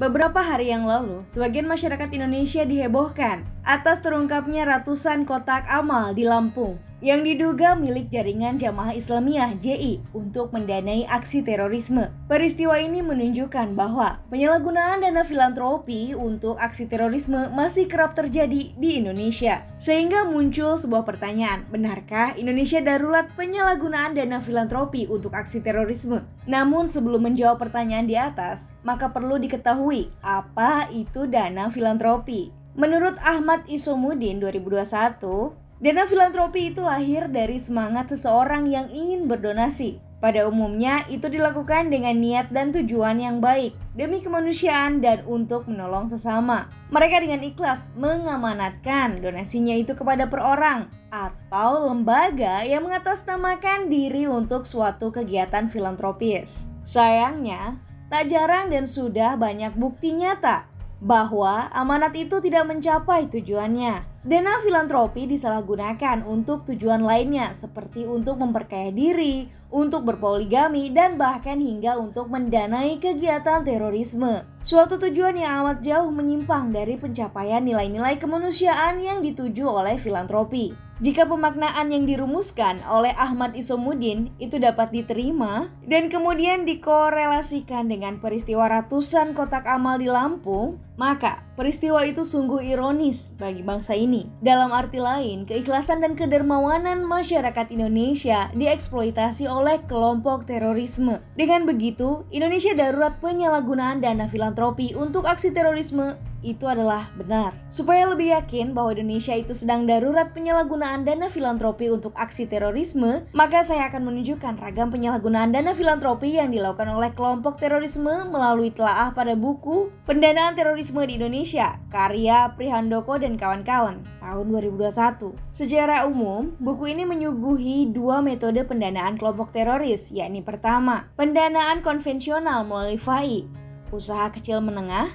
Beberapa hari yang lalu, sebagian masyarakat Indonesia dihebohkan atas terungkapnya ratusan kotak amal di Lampung yang diduga milik jaringan Jamaah Islamiyah (JI) untuk mendanai aksi terorisme. Peristiwa ini menunjukkan bahwa penyalahgunaan dana filantropi untuk aksi terorisme masih kerap terjadi di Indonesia. Sehingga muncul sebuah pertanyaan, benarkah Indonesia darurat penyalahgunaan dana filantropi untuk aksi terorisme? Namun sebelum menjawab pertanyaan di atas, maka perlu diketahui apa itu dana filantropi. Menurut Ahmad Isomuddin 2021, dana filantropi itu lahir dari semangat seseorang yang ingin berdonasi. Pada umumnya, itu dilakukan dengan niat dan tujuan yang baik, demi kemanusiaan dan untuk menolong sesama. Mereka dengan ikhlas mengamanatkan donasinya itu kepada perorang atau lembaga yang mengatasnamakan diri untuk suatu kegiatan filantropis. Sayangnya, tak jarang dan sudah banyak bukti nyata bahwa amanat itu tidak mencapai tujuannya. Dana filantropi disalahgunakan untuk tujuan lainnya seperti untuk memperkaya diri, untuk berpoligami, dan bahkan hingga untuk mendanai kegiatan terorisme. Suatu tujuan yang amat jauh menyimpang dari pencapaian nilai-nilai kemanusiaan yang dituju oleh filantropi. Jika pemaknaan yang dirumuskan oleh Ahmad Isomuddin itu dapat diterima dan kemudian dikorelasikan dengan peristiwa ratusan kotak amal di Lampung, maka peristiwa itu sungguh ironis bagi bangsa ini. Dalam arti lain, keikhlasan dan kedermawanan masyarakat Indonesia dieksploitasi oleh kelompok terorisme. Dengan begitu, Indonesia darurat penyalahgunaan dana filantropi untuk aksi terorisme itu adalah benar. Supaya lebih yakin bahwa Indonesia itu sedang darurat penyalahgunaan dana filantropi untuk aksi terorisme, maka saya akan menunjukkan ragam penyalahgunaan dana filantropi yang dilakukan oleh kelompok terorisme melalui telaah pada buku Pendanaan Terorisme di Indonesia, karya Prihandoko dan kawan-kawan, tahun 2021. Secara umum, buku ini menyuguhi dua metode pendanaan kelompok teroris, yakni pertama, pendanaan konvensional melalui FAI, usaha kecil menengah,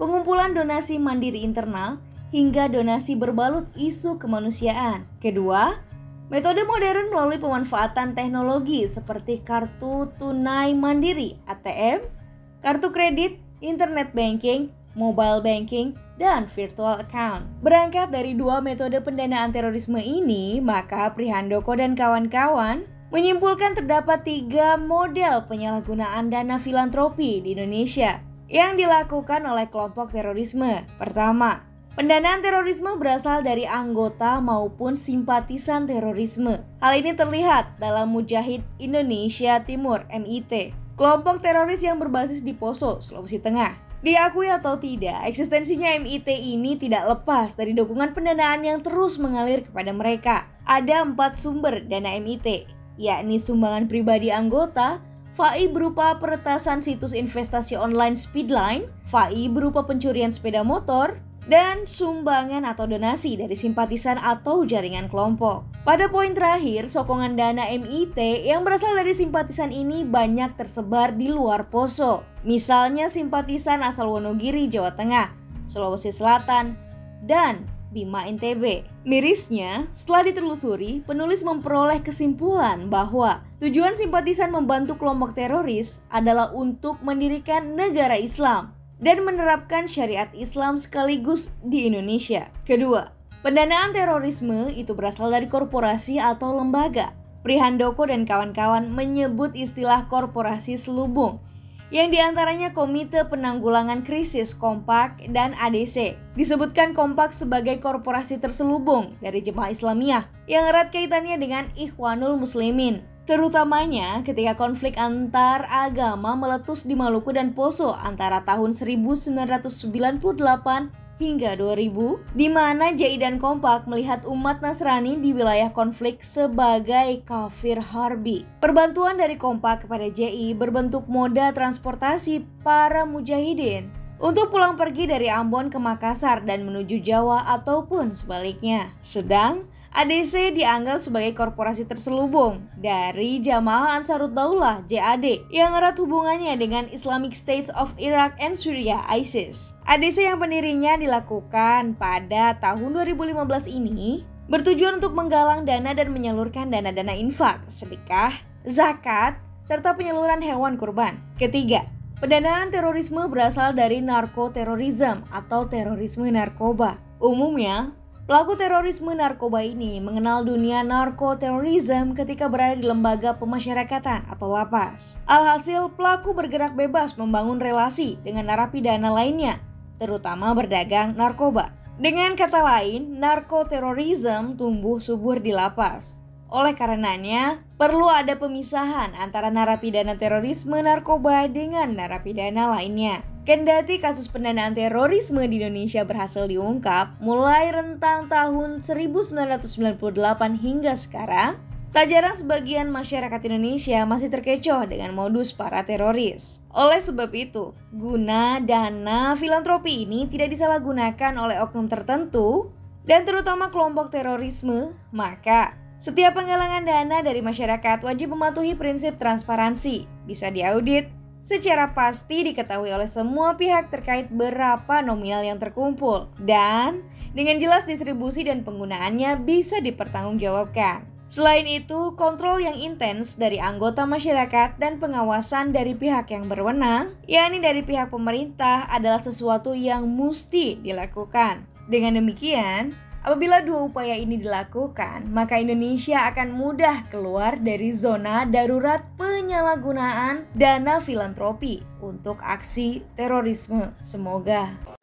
pengumpulan donasi mandiri internal, hingga donasi berbalut isu kemanusiaan. Kedua, metode modern melalui pemanfaatan teknologi seperti kartu tunai mandiri (ATM), kartu kredit, internet banking, mobile banking, dan virtual account. Berangkat dari dua metode pendanaan terorisme ini, maka Prihandoko dan kawan-kawan menyimpulkan terdapat 3 model penyalahgunaan dana filantropi di Indonesia yang dilakukan oleh kelompok terorisme. Pertama, pendanaan terorisme berasal dari anggota maupun simpatisan terorisme. Hal ini terlihat dalam Mujahid Indonesia Timur (MIT), kelompok teroris yang berbasis di Poso, Sulawesi Tengah. Diakui atau tidak, eksistensinya MIT ini tidak lepas dari dukungan pendanaan yang terus mengalir kepada mereka. Ada 4 sumber dana MIT, yakni sumbangan pribadi anggota, FAI berupa peretasan situs investasi online Speedline, FAI berupa pencurian sepeda motor, dan sumbangan atau donasi dari simpatisan atau jaringan kelompok. Pada poin terakhir, sokongan dana MIT yang berasal dari simpatisan ini banyak tersebar di luar Poso. Misalnya simpatisan asal Wonogiri, Jawa Tengah, Sulawesi Selatan, dan Bima NTB. Mirisnya, setelah ditelusuri, penulis memperoleh kesimpulan bahwa tujuan simpatisan membantu kelompok teroris adalah untuk mendirikan negara Islam dan menerapkan syariat Islam sekaligus di Indonesia. Kedua, pendanaan terorisme itu berasal dari korporasi atau lembaga. Prihandoko dan kawan-kawan menyebut istilah korporasi selubung, yang diantaranya Komite Penanggulangan Krisis Kompak dan ADC. Disebutkan Kompak sebagai korporasi terselubung dari Jemaah Islamiyah yang erat kaitannya dengan Ikhwanul Muslimin, terutamanya ketika konflik antar agama meletus di Maluku dan Poso antara tahun 1998 hingga 2000, di mana JI dan Kompak melihat umat Nasrani di wilayah konflik sebagai kafir harbi. Perbantuan dari Kompak kepada JI berbentuk moda transportasi para mujahidin untuk pulang pergi dari Ambon ke Makassar dan menuju Jawa ataupun sebaliknya. Sedang ADC dianggap sebagai korporasi terselubung dari Jamaah Ansarud Daulah (JAD) yang erat hubungannya dengan Islamic States of Iraq and Syria (ISIS). ADC yang pendirinya dilakukan pada tahun 2015 ini bertujuan untuk menggalang dana dan menyalurkan dana-dana infak, sedekah, zakat, serta penyaluran hewan kurban. Ketiga, Pendanaan terorisme berasal dari narkoterorisme atau terorisme narkoba. Umumnya, pelaku terorisme narkoba ini mengenal dunia narkoterorisme ketika berada di lembaga pemasyarakatan atau lapas. Alhasil, pelaku bergerak bebas membangun relasi dengan narapidana lainnya, terutama berdagang narkoba. Dengan kata lain, narkoterorisme tumbuh subur di lapas. Oleh karenanya, perlu ada pemisahan antara narapidana terorisme narkoba dengan narapidana lainnya. Kendati kasus pendanaan terorisme di Indonesia berhasil diungkap mulai rentang tahun 1998 hingga sekarang, tak jarang sebagian masyarakat Indonesia masih terkecoh dengan modus para teroris. Oleh sebab itu, guna dana filantropi ini tidak disalahgunakan oleh oknum tertentu dan terutama kelompok terorisme, maka setiap penggalangan dana dari masyarakat wajib mematuhi prinsip transparansi, bisa diaudit, secara pasti diketahui oleh semua pihak terkait berapa nominal yang terkumpul, dan dengan jelas distribusi dan penggunaannya bisa dipertanggungjawabkan. Selain itu, kontrol yang intens dari anggota masyarakat dan pengawasan dari pihak yang berwenang, yakni dari pihak pemerintah, adalah sesuatu yang mesti dilakukan. Dengan demikian, apabila dua upaya ini dilakukan, maka Indonesia akan mudah keluar dari zona darurat penyalahgunaan dana filantropi untuk aksi terorisme. Semoga.